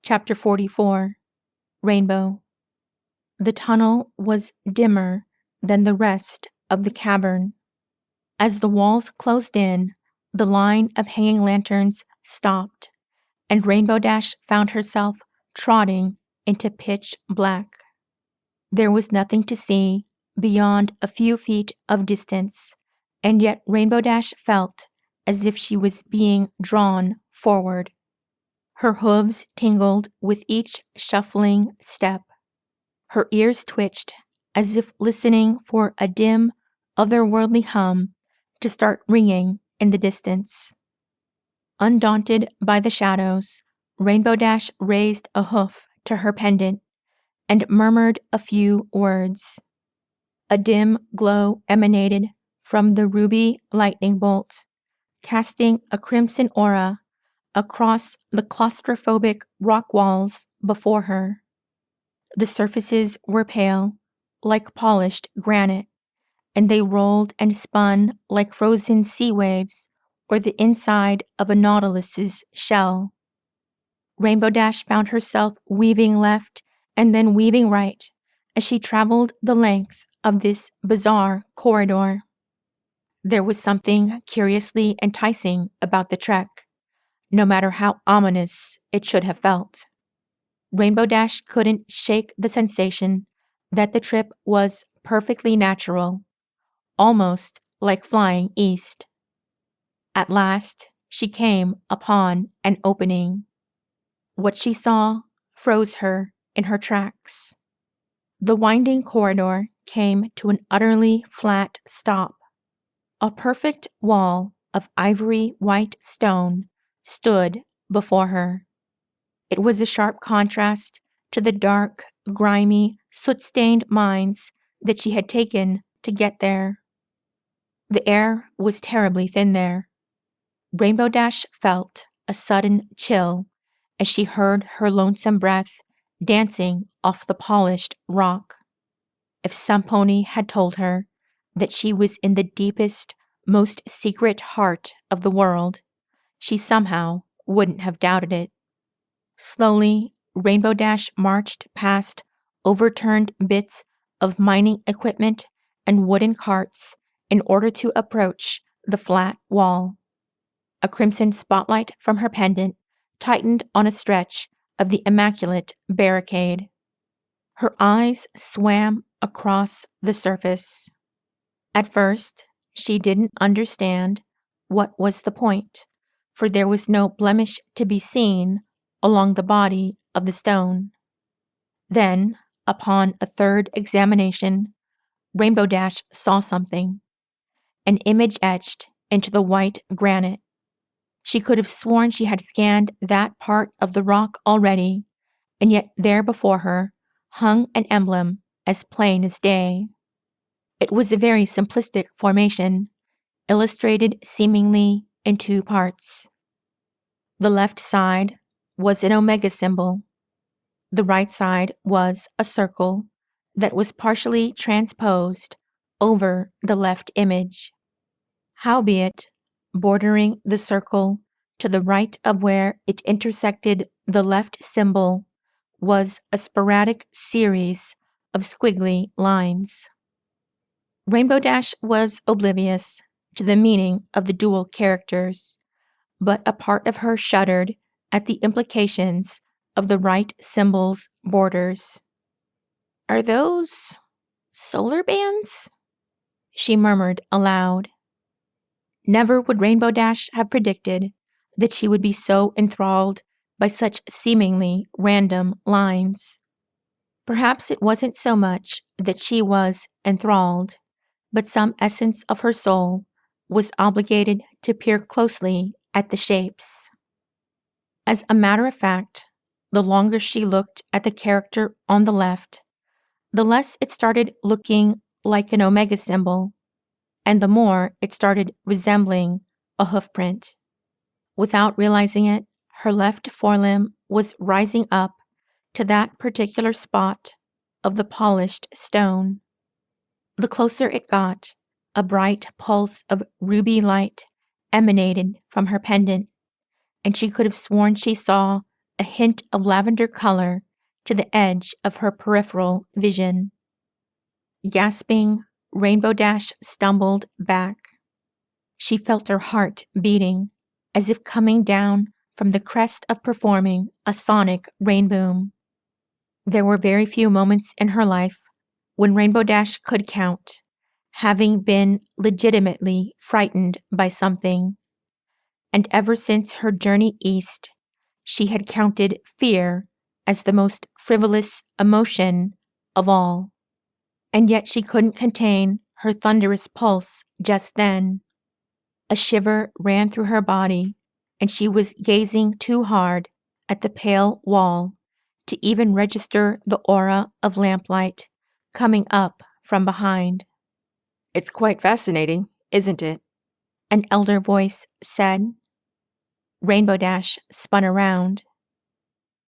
Chapter 44 Rainbow. The tunnel was dimmer than the rest of the cavern. As the walls closed in, the line of hanging lanterns stopped, and Rainbow Dash found herself trotting into pitch black. There was nothing to see beyond a few feet of distance, and yet Rainbow Dash felt as if she was being drawn forward. Her hooves tingled with each shuffling step. Her ears twitched as if listening for a dim, otherworldly hum to start ringing in the distance. Undaunted by the shadows, Rainbow Dash raised a hoof to her pendant and murmured a few words. A dim glow emanated from the ruby lightning bolt, casting a crimson aura across the claustrophobic rock walls before her. The surfaces were pale, like polished granite, and they rolled and spun like frozen sea waves or the inside of a nautilus's shell. Rainbow Dash found herself weaving left and then weaving right as she traveled the length of this bizarre corridor. There was something curiously enticing about the trek, no matter how ominous it should have felt. Rainbow Dash couldn't shake the sensation that the trip was perfectly natural, almost like flying east. At last, she came upon an opening. What she saw froze her in her tracks. The winding corridor came to an utterly flat stop. A perfect wall of ivory white stone stood before her. It was a sharp contrast to the dark, grimy, soot-stained mines that she had taken to get there. The air was terribly thin there. Rainbow Dash felt a sudden chill as she heard her lonesome breath dancing off the polished rock. If some pony had told her that she was in the deepest, most secret heart of the world, she somehow wouldn't have doubted it. Slowly, Rainbow Dash marched past overturned bits of mining equipment and wooden carts in order to approach the flat wall. A crimson spotlight from her pendant tightened on a stretch of the immaculate barricade. Her eyes swam across the surface. At first, she didn't understand what was the point, for there was no blemish to be seen along the body of the stone. Then, upon a third examination, Rainbow Dash saw something, an image etched into the white granite. She could have sworn she had scanned that part of the rock already, and yet there before her hung an emblem as plain as day. It was a very simplistic formation, illustrated seemingly in two parts. The left side was an omega symbol. The right side was a circle that was partially transposed over the left image. Howbeit, bordering the circle to the right of where it intersected the left symbol was a sporadic series of squiggly lines. Rainbow Dash was oblivious to the meaning of the dual characters, but a part of her shuddered at the implications of the right symbol's borders. "Are those solar bands?" she murmured aloud. Never would Rainbow Dash have predicted that she would be so enthralled by such seemingly random lines. Perhaps it wasn't so much that she was enthralled, but some essence of her soul was obligated to peer closely at the shapes. As a matter of fact, the longer she looked at the character on the left, the less it started looking like an omega symbol, and the more it started resembling a hoofprint. Without realizing it, her left forelimb was rising up to that particular spot of the polished stone. The closer it got, a bright pulse of ruby light emanated from her pendant, and she could have sworn she saw a hint of lavender color to the edge of her peripheral vision. Gasping, Rainbow Dash stumbled back. She felt her heart beating, as if coming down from the crest of performing a sonic rainboom. There were very few moments in her life when Rainbow Dash could count, having been legitimately frightened by something. And ever since her journey east, she had counted fear as the most frivolous emotion of all. And yet she couldn't contain her thunderous pulse just then. A shiver ran through her body, and she was gazing too hard at the pale wall to even register the aura of lamplight coming up from behind. "It's quite fascinating, isn't it?" an elder voice said. Rainbow Dash spun around.